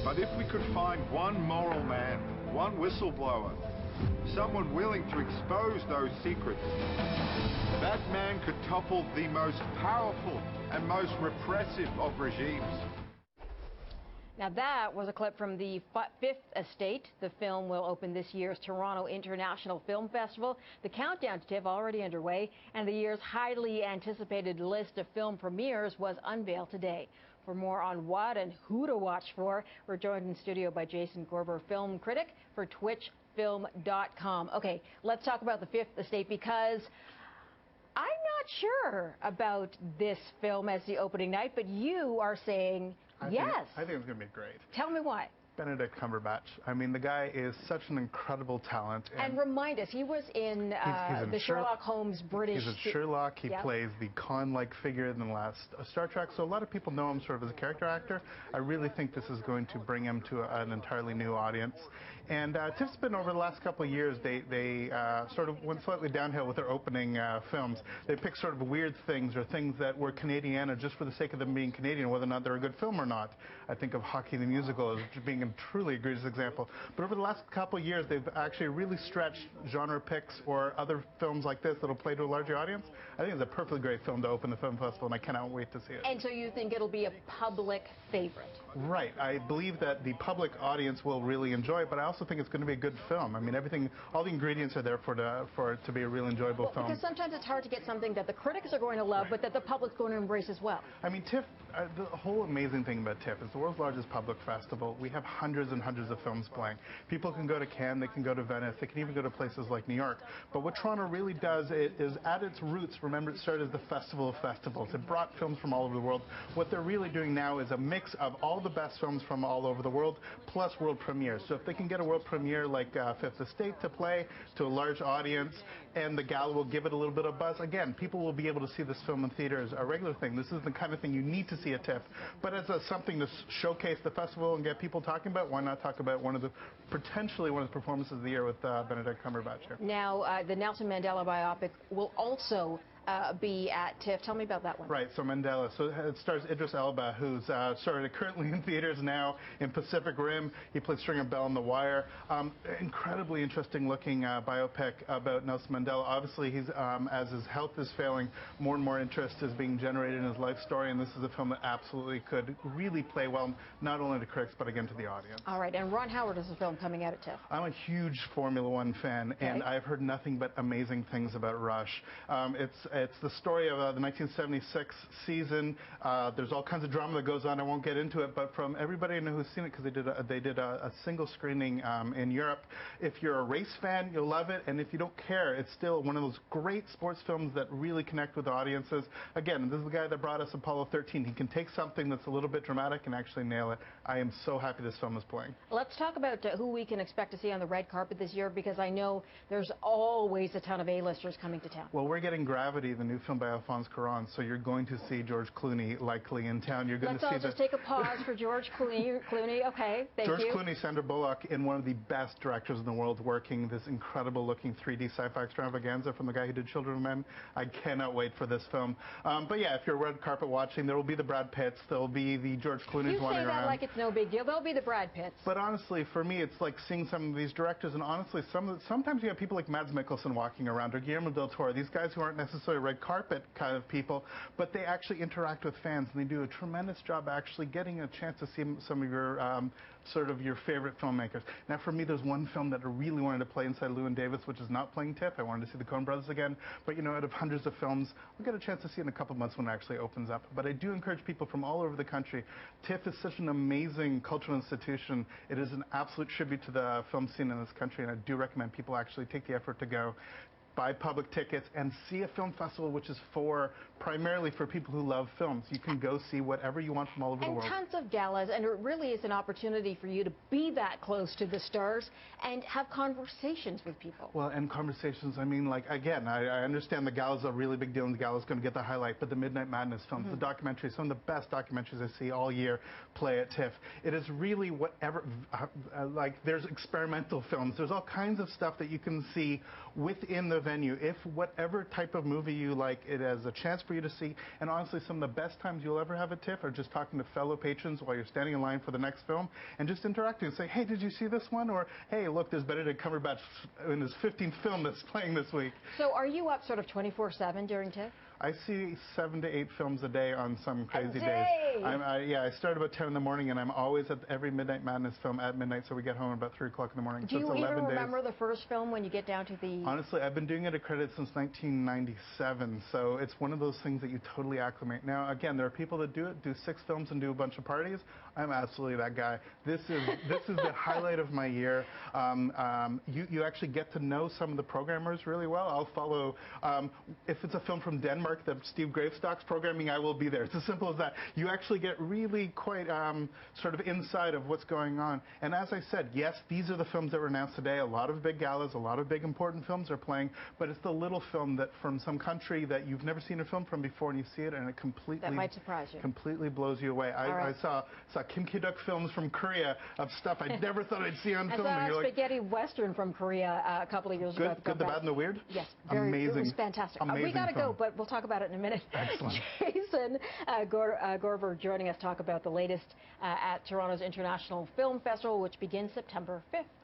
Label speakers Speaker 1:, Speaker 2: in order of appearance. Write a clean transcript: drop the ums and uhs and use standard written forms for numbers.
Speaker 1: But if we could find one moral man, one whistleblower, someone willing to expose those secrets, that man could topple the most powerful and most repressive of regimes.
Speaker 2: Now that was a clip from the Fifth Estate. The film will open this year's Toronto International Film Festival. The countdown to TIFF already underway, and the year's highly anticipated list of film premieres was unveiled today. For more on what and who to watch for, we're joined in studio by Jason Gorber, film critic for TwitchFilm.com. Okay, let's talk about the Fifth Estate, because I'm not sure about this film as the opening night, but you are saying yes.
Speaker 3: I think it's going to be great.
Speaker 2: Tell me why.
Speaker 3: Benedict Cumberbatch. I mean, the guy is such an incredible talent.
Speaker 2: And remind us, he was in the Sherlock Holmes British...
Speaker 3: He's in Sherlock. He plays the Khan-like figure in the last Star Trek. So a lot of people know him sort of as a character actor. I really think this is going to bring him to an entirely new audience. And TIFF's been, over the last couple of years, they sort of went slightly downhill with their opening films. They picked sort of weird things, or things that were Canadiana just for the sake of them being Canadian, whether or not they're a good film or not. I think of Hockey the Musical as being a truly egregious example. But over the last couple of years, they've actually really stretched genre picks or other films like this that'll play to a larger audience. I think it's a perfectly great film to open the film festival, and I cannot wait to see it.
Speaker 2: And so you think it'll be a public favorite?
Speaker 3: Right. I believe that the public audience will really enjoy it, but I also think it's going to be a good film. I mean, everything, all the ingredients are there for it to be a real enjoyable film.
Speaker 2: Because sometimes it's hard to get something that the critics are going to love, but that the public's going to embrace as well.
Speaker 3: I mean, TIFF, the whole amazing thing about TIFF is the world's largest public festival. We have hundreds and hundreds of films playing. People can go to Cannes, they can go to Venice, they can even go to places like New York. But what Toronto really does is, at its roots, remember, it started as the Festival of Festivals. It brought films from all over the world. What they're really doing now is a mix of all the best films from all over the world, plus world premieres. So if they can get a world premiere like Fifth Estate to play to a large audience, and the gala will give it a little bit of buzz, again, people will be able to see this film in theaters, a regular thing. This is the kind of thing you need to see at TIFF. But as something to showcase the festival and get people talking about, why not talk about potentially one of the performances of the year with Benedict Cumberbatch here.
Speaker 2: Now, the Nelson Mandela biopic will also be at TIFF. Tell me about that one.
Speaker 3: Right, so Mandela. So it stars Idris Elba, who's currently in theaters now in Pacific Rim. He played Stringer Bell in The Wire. Incredibly interesting looking biopic about Nelson Mandela. Obviously, he's as his health is failing, more and more interest is being generated in his life story, and this is a film that absolutely could really play well, not only to critics, but again to the audience.
Speaker 2: All right, and Ron Howard is a film coming out at TIFF.
Speaker 3: I'm a huge Formula One fan, and I've heard nothing but amazing things about Rush. It's the story of the 1976 season. There's all kinds of drama that goes on. I won't get into it, but from everybody I know who's seen it, because they did a single screening in Europe. If you're a race fan, you'll love it, and if you don't care, it's still one of those great sports films that really connect with audiences. Again, this is the guy that brought us Apollo 13. He can take something that's a little bit dramatic and actually nail it. I am so happy this film is playing.
Speaker 2: Let's talk about who we can expect to see on the red carpet this year, because I know there's always a ton of A-listers coming to town.
Speaker 3: Well, we're getting Gravity, the new film by Alfonso Cuarón, so you're going to see George Clooney likely in town. You're going to see
Speaker 2: Let's all just take a pause for George Clooney. Okay, thank you.
Speaker 3: George Clooney, Sandra Bullock, in one of the best directors in the world, working this incredible-looking 3D sci-fi extravaganza from the guy who did Children of Men. I cannot wait for this film. But yeah, if you're red carpet watching, there will be the Brad Pitts, there will be the George Clooney's wandering around.
Speaker 2: You say that like it's no big deal. There'll be the Brad Pitts.
Speaker 3: But honestly, for me, it's like seeing some of these directors, and honestly, sometimes you have people like Mads Mikkelsen walking around, or Guillermo del Toro, these guys who aren't necessarily red carpet kind of people, but they actually interact with fans, and they do a tremendous job actually getting a chance to see some of your your favorite filmmakers. Now, for me, there's one film that I really wanted to play inside Llewyn Davis, which is not playing TIFF. I wanted to see the Coen Brothers again, but you know, out of hundreds of films, I'll get a chance to see it in a couple months when it actually opens up. But I do encourage people from all over the country. TIFF is such an amazing cultural institution. It is an absolute tribute to the film scene in this country, and I do recommend people actually take the effort to go, buy public tickets, and see a film festival which is primarily for people who love films. You can go see whatever you want from all over the world.
Speaker 2: And tons of galas, and it really is an opportunity for you to be that close to the stars and have conversations with people.
Speaker 3: Well, and conversations, I mean, like, again, I understand the gala's a really big deal, and the gala's going to get the highlight, but the Midnight Madness films, the documentaries, some of the best documentaries I see all year play at TIFF. It is really whatever, like, there's experimental films. There's all kinds of stuff that you can see within the venue. If whatever type of movie you like, it has a chance for you to see. And honestly, some of the best times you'll ever have at TIFF are just talking to fellow patrons while you're standing in line for the next film and just interacting and say, hey, did you see this one? Or, hey, look, there's Benedict Cumberbatch in his 15th film that's playing this week.
Speaker 2: So are you up sort of 24/7 during TIFF?
Speaker 3: I see 7 to 8 films a day on some crazy days. Yeah, I start about 10 in the morning, and I'm always at every Midnight Madness film at midnight, so we get home about 3 o'clock in the morning.
Speaker 2: Do you even remember the first film when you get down to the...
Speaker 3: Honestly, I've been doing it at credit since 1997, so it's one of those things that you totally acclimate. Now, again, there are people that do 6 films and do a bunch of parties. I'm absolutely that guy. This is the highlight of my year. You actually get to know some of the programmers really well. I'll follow, if it's a film from Denmark, that Steve Gravestock's programming, I will be there. It's as simple as that. You actually get really quite sort of inside of what's going on. And as I said, yes, these are the films that were announced today. A lot of big galas, a lot of big important films are playing, but it's the little film that from some country that you've never seen a film from before, and you see it, and it completely...
Speaker 2: That might surprise you.
Speaker 3: Completely blows you away. I saw Kim Ki-duk films from Korea of stuff I never thought I'd see on film.
Speaker 2: I saw a spaghetti western from Korea a couple of years ago.
Speaker 3: Good, the bad, and the weird?
Speaker 2: Yes.
Speaker 3: Amazing.
Speaker 2: It was fantastic. We got to go, but we'll talk about it in a minute.
Speaker 3: Excellent.
Speaker 2: Jason Gorber joining us to talk about the latest at Toronto's International Film Festival, which begins September 5th.